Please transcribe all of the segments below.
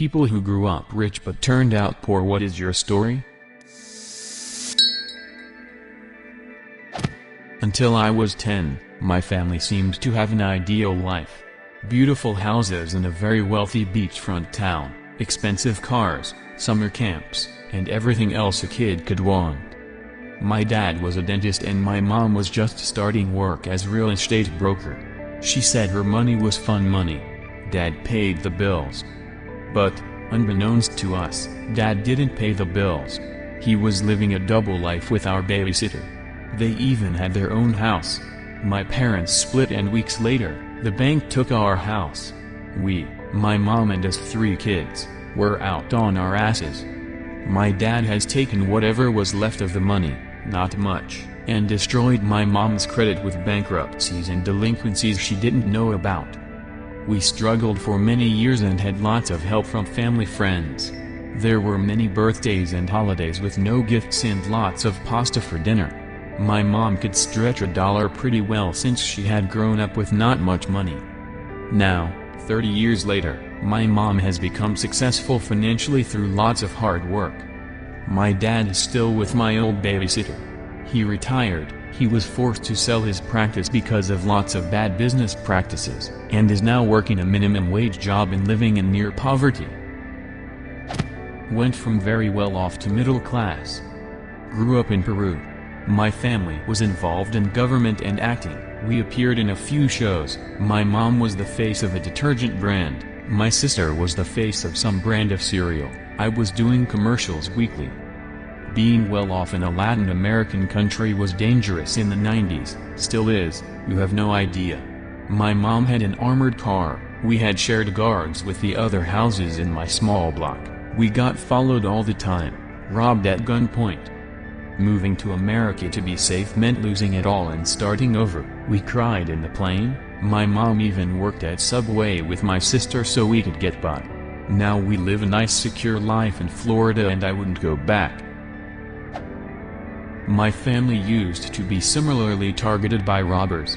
People who grew up rich but turned out poor. What is your story? Until I was 10, my family seemed to have an ideal life. Beautiful houses in a very wealthy beachfront town, expensive cars, summer camps, and everything else a kid could want. My dad was a dentist and my mom was just starting work as real estate broker. She said her money was fun money. Dad paid the bills. But, unbeknownst to us, Dad didn't pay the bills. He was living a double life with our babysitter. They even had their own house. My parents split and weeks later, the bank took our house. We, my mom and us 3 kids, were out on our asses. My dad has taken whatever was left of the money, not much, and destroyed my mom's credit with bankruptcies and delinquencies she didn't know about. We struggled for many years and had lots of help from family friends. There were many birthdays and holidays with no gifts and lots of pasta for dinner. My mom could stretch $1 pretty well since she had grown up with not much money. Now, 30 years later, my mom has become successful financially through lots of hard work. My dad is still with my old babysitter. He retired, he was forced to sell his practice because of lots of bad business practices, and is now working a minimum wage job and living in near poverty. Went from very well off to middle class. Grew up in Peru. My family was involved in government and acting. We appeared in a few shows. My mom was the face of a detergent brand. My sister was the face of some brand of cereal. I was doing commercials weekly. Being well off in a Latin American country was dangerous in the 90s, still is, you have no idea. My mom had an armored car. We had shared guards with the other houses in my small block. We got followed all the time, robbed at gunpoint. Moving to America to be safe meant losing it all and starting over. We cried in the plane. My mom even worked at Subway with my sister so we could get by. Now we live a nice secure life in Florida and I wouldn't go back. My family used to be similarly targeted by robbers.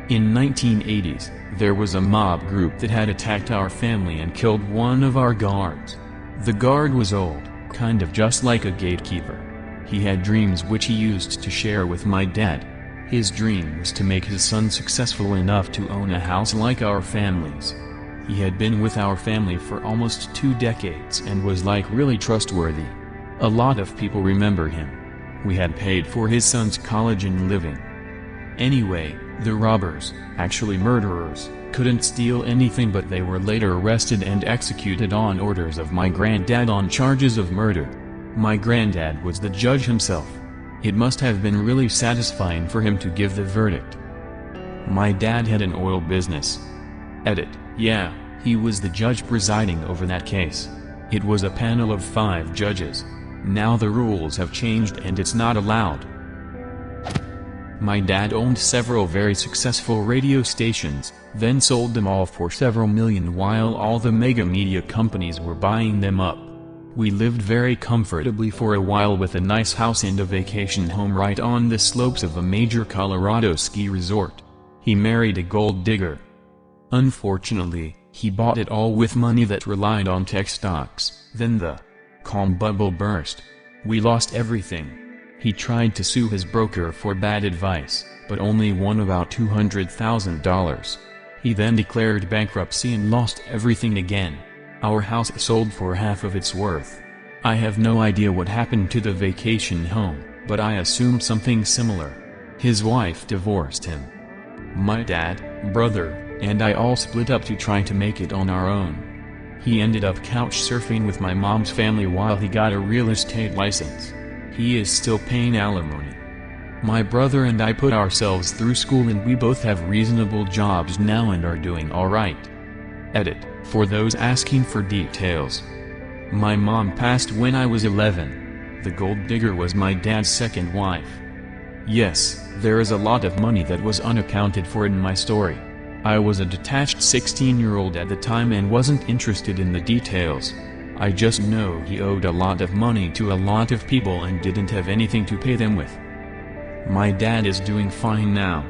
In 1980s, there was a mob group that had attacked our family and killed one of our guards. The guard was old, kind of just like a gatekeeper. He had dreams which he used to share with my dad. His dream was to make his son successful enough to own a house like our family's. He had been with our family for almost 2 decades and was like really trustworthy. A lot of people remember him. We had paid for his son's college and living. Anyway, the robbers, actually murderers, couldn't steal anything but they were later arrested and executed on orders of my granddad on charges of murder. My granddad was the judge himself. It must have been really satisfying for him to give the verdict. My dad had an oil business. Edit, yeah, he was the judge presiding over that case. It was a panel of 5 judges. Now the rules have changed and it's not allowed. My dad owned several very successful radio stations, then sold them all for several million while all the mega media companies were buying them up. We lived very comfortably for a while with a nice house and a vacation home right on the slopes of a major Colorado ski resort. He married a gold digger. Unfortunately, he bought it all with money that relied on tech stocks. Then the calm bubble burst. We lost everything. He tried to sue his broker for bad advice, but only won about $200,000. He then declared bankruptcy and lost everything again. Our house sold for half of its worth. I have no idea what happened to the vacation home, but I assume something similar. His wife divorced him. My dad, brother, and I all split up to try to make it on our own. He ended up couch surfing with my mom's family while he got a real estate license. He is still paying alimony. My brother and I put ourselves through school and we both have reasonable jobs now and are doing alright. Edit, for those asking for details. My mom passed when I was 11. The gold digger was my dad's second wife. Yes, there is a lot of money that was unaccounted for in my story. I was a detached 16-year-old at the time and wasn't interested in the details. I just know he owed a lot of money to a lot of people and didn't have anything to pay them with. My dad is doing fine now.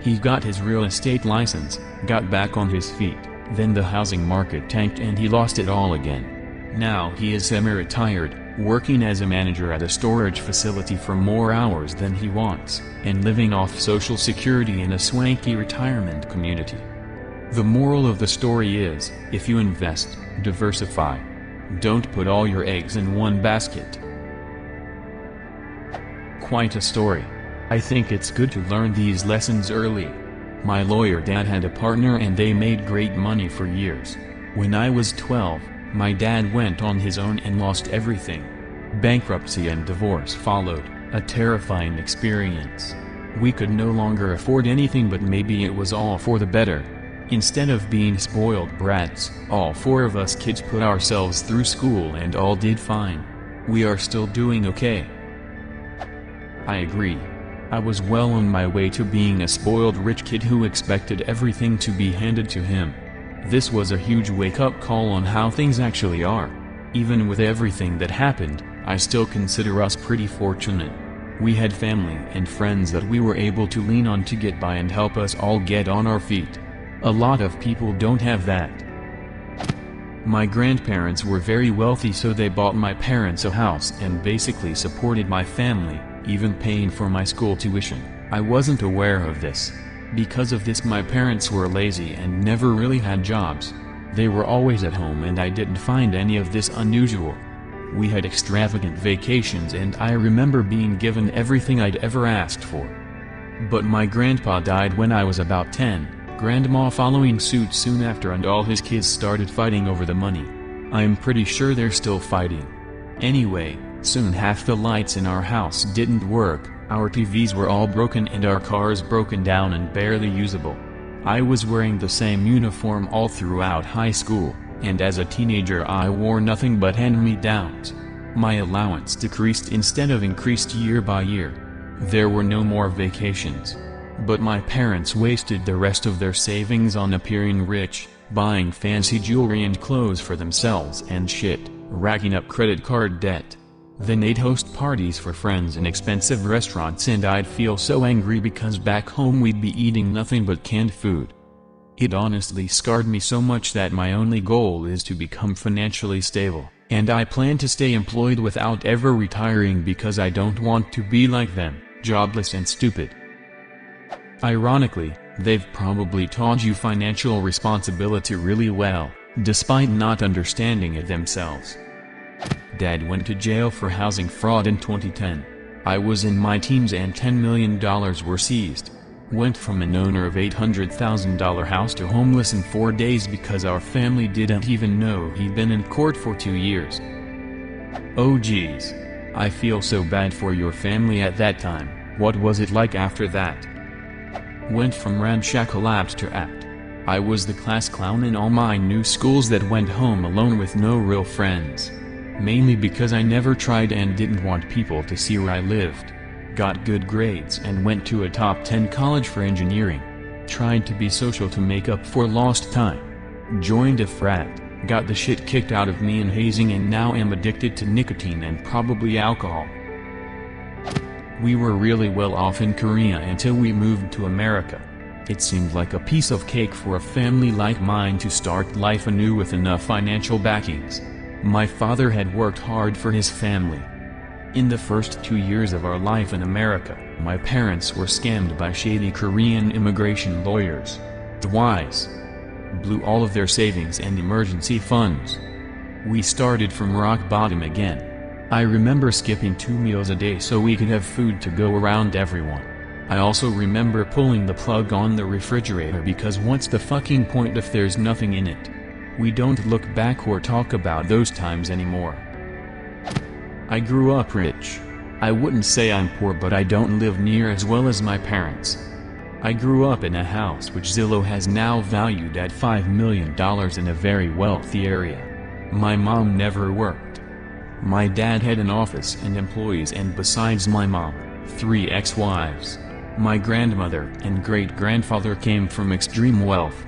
He got his real estate license, got back on his feet, then the housing market tanked and he lost it all again. Now he is semi-retired, working as a manager at a storage facility for more hours than he wants, and living off Social Security in a swanky retirement community. The moral of the story is, if you invest, diversify. Don't put all your eggs in one basket. Quite a story. I think it's good to learn these lessons early. My lawyer dad had a partner and they made great money for years. When I was 12, my dad went on his own and lost everything. Bankruptcy and divorce followed, a terrifying experience. We could no longer afford anything, but maybe it was all for the better. Instead of being spoiled brats, all four of us kids put ourselves through school and all did fine. We are still doing okay. I agree. I was well on my way to being a spoiled rich kid who expected everything to be handed to him. This was a huge wake-up call on how things actually are. Even with everything that happened, I still consider us pretty fortunate. We had family and friends that we were able to lean on to get by and help us all get on our feet. A lot of people don't have that. My grandparents were very wealthy, so they bought my parents a house and basically supported my family, even paying for my school tuition. I wasn't aware of this. Because of this, my parents were lazy and never really had jobs. They were always at home and I didn't find any of this unusual. We had extravagant vacations and I remember being given everything I'd ever asked for. But my grandpa died when I was about 10. Grandma following suit soon after, and all his kids started fighting over the money. I'm pretty sure they're still fighting. Anyway, soon half the lights in our house didn't work, our TVs were all broken and our cars broken down and barely usable. I was wearing the same uniform all throughout high school, and as a teenager I wore nothing but hand-me-downs. My allowance decreased instead of increased year by year. There were no more vacations. But my parents wasted the rest of their savings on appearing rich, buying fancy jewelry and clothes for themselves and shit, racking up credit card debt. Then they'd host parties for friends in expensive restaurants and I'd feel so angry because back home we'd be eating nothing but canned food. It honestly scarred me so much that my only goal is to become financially stable, and I plan to stay employed without ever retiring because I don't want to be like them, jobless and stupid. Ironically, they've probably taught you financial responsibility really well, despite not understanding it themselves. Dad went to jail for housing fraud in 2010. I was in my teens and $10 million were seized. Went from an owner of $800,000 house to homeless in 4 days because our family didn't even know he'd been in court for 2 years. Oh geez. I feel so bad for your family at that time. What was it like after that? Went from ramshackle apt to apt. I was the class clown in all my new schools that went home alone with no real friends. Mainly because I never tried and didn't want people to see where I lived. Got good grades and went to a top 10 college for engineering. Tried to be social to make up for lost time. Joined a frat, got the shit kicked out of me in hazing, and now am addicted to nicotine and probably alcohol. We were really well off in Korea until we moved to America. It seemed like a piece of cake for a family like mine to start life anew with enough financial backings. My father had worked hard for his family. In the first 2 years of our life in America, my parents were scammed by shady Korean immigration lawyers. The wise blew all of their savings and emergency funds. We started from rock bottom again. I remember skipping 2 meals a day so we could have food to go around everyone. I also remember pulling the plug on the refrigerator because what's the fucking point if there's nothing in it? We don't look back or talk about those times anymore. I grew up rich. I wouldn't say I'm poor, but I don't live near as well as my parents. I grew up in a house which Zillow has now valued at $5 million in a very wealthy area. My mom never worked. My dad had an office and employees, and besides my mom, 3 ex-wives. My grandmother and great-grandfather came from extreme wealth.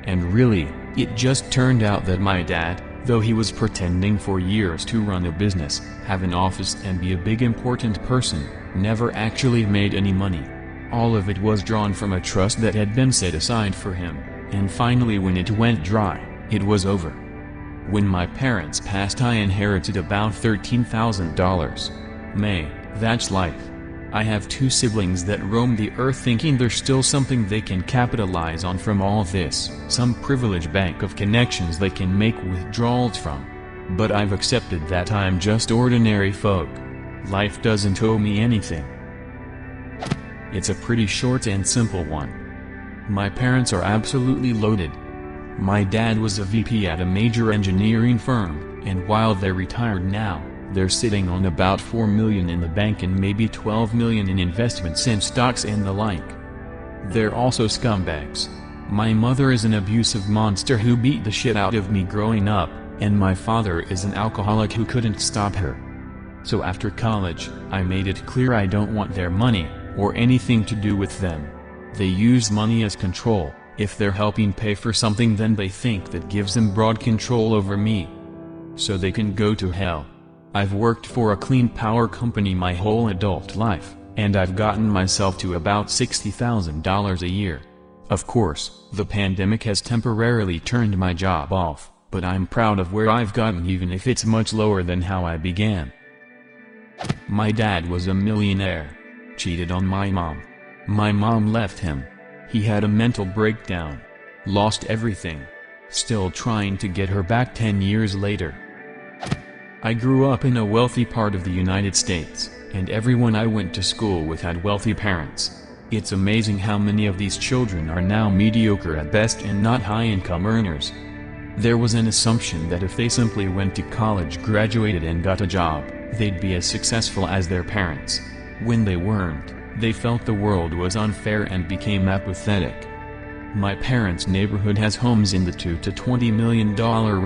And really, it just turned out that my dad, though he was pretending for years to run a business, have an office and be a big important person, never actually made any money. All of it was drawn from a trust that had been set aside for him, and finally when it went dry, it was over. When my parents passed, I inherited about $13,000. That's life. I have two siblings that roam the earth thinking there's still something they can capitalize on from all this, some privileged bank of connections they can make withdrawals from. But I've accepted that I'm just ordinary folk. Life doesn't owe me anything. It's a pretty short and simple one. My parents are absolutely loaded. My dad was a VP at a major engineering firm, and while they're retired now, they're sitting on about $4 million in the bank and maybe $12 million in investments in stocks and the like. They're also scumbags. My mother is an abusive monster who beat the shit out of me growing up, and my father is an alcoholic who couldn't stop her. So after college, I made it clear I don't want their money, or anything to do with them. They use money as control. If they're helping pay for something, then they think that gives them broad control over me. So they can go to hell. I've worked for a clean power company my whole adult life, and I've gotten myself to about $60,000 a year. Of course, the pandemic has temporarily turned my job off, but I'm proud of where I've gotten even if it's much lower than how I began. My dad was a millionaire. Cheated on my mom. My mom left him. He had a mental breakdown. Lost everything. Still trying to get her back 10 years later. I grew up in a wealthy part of the United States, and everyone I went to school with had wealthy parents. It's amazing how many of these children are now mediocre at best and not high-income earners. There was an assumption that if they simply went to college, graduated and got a job, they'd be as successful as their parents. When they weren't, they felt the world was unfair and became apathetic. My parents' neighborhood has homes in the $2 to $20 million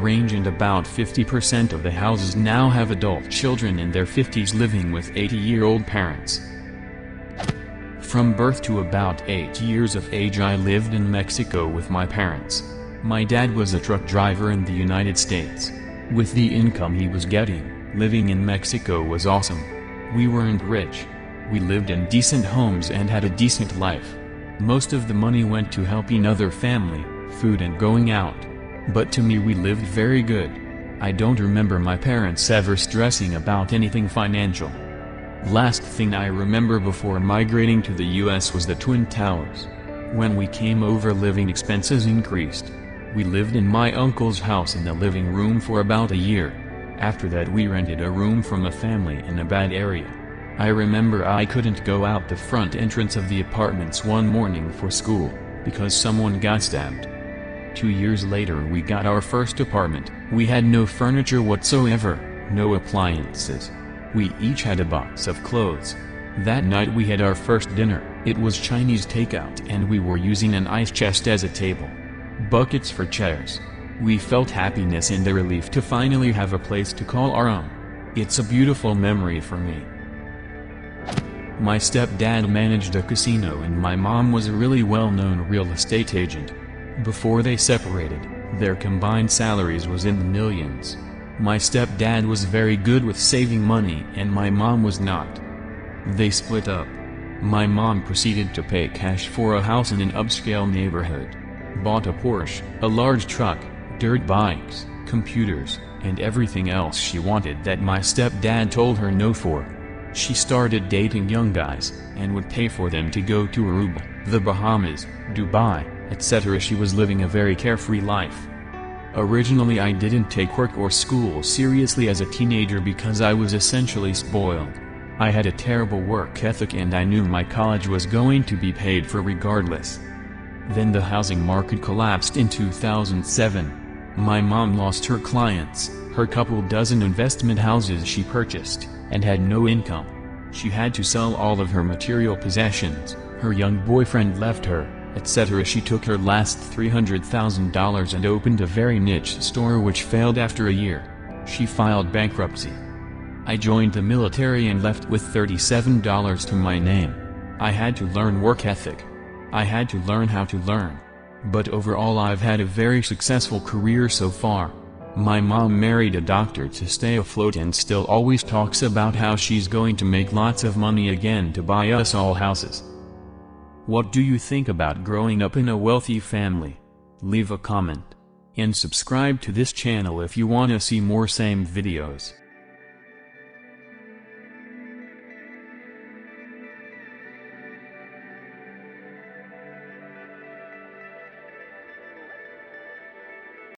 range, and about 50% of the houses now have adult children in their 50s living with 80-year-old parents. From birth to about 8 years of age, I lived in Mexico with my parents. My dad was a truck driver in the United States. With the income he was getting, living in Mexico was awesome. We weren't rich. We lived in decent homes and had a decent life. Most of the money went to helping other family, food and going out. But to me, we lived very good. I don't remember my parents ever stressing about anything financial. Last thing I remember before migrating to the US was the Twin Towers. When we came over, living expenses increased. We lived in my uncle's house in the living room for about a year. After that, we rented a room from a family in a bad area. I remember I couldn't go out the front entrance of the apartments one morning for school, because someone got stabbed. 2 years later we got our first apartment. We had no furniture whatsoever, no appliances. We each had a box of clothes. That night we had our first dinner. It was Chinese takeout and we were using an ice chest as a table. Buckets for chairs. We felt happiness and the relief to finally have a place to call our own. It's a beautiful memory for me. My stepdad managed a casino and my mom was a really well-known real estate agent. Before they separated, their combined salaries was in the millions. My stepdad was very good with saving money and my mom was not. They split up. My mom proceeded to pay cash for a house in an upscale neighborhood. Bought a Porsche, a large truck, dirt bikes, computers, and everything else she wanted that my stepdad told her no for. She started dating young guys, and would pay for them to go to Aruba, the Bahamas, Dubai, etc. She was living a very carefree life. Originally I didn't take work or school seriously as a teenager because I was essentially spoiled. I had a terrible work ethic and I knew my college was going to be paid for regardless. Then the housing market collapsed in 2007. My mom lost her clients, her couple dozen investment houses she purchased, and had no income. She had to sell all of her material possessions, her young boyfriend left her, etc. She took her last $300,000 and opened a very niche store which failed after a year. She filed bankruptcy. I joined the military and left with $37 to my name. I had to learn work ethic. I had to learn how to learn. But overall I've had a very successful career so far. My mom married a doctor to stay afloat and still always talks about how she's going to make lots of money again to buy us all houses. What do you think about growing up in a wealthy family? Leave a comment. And subscribe to this channel if you wanna see more same videos.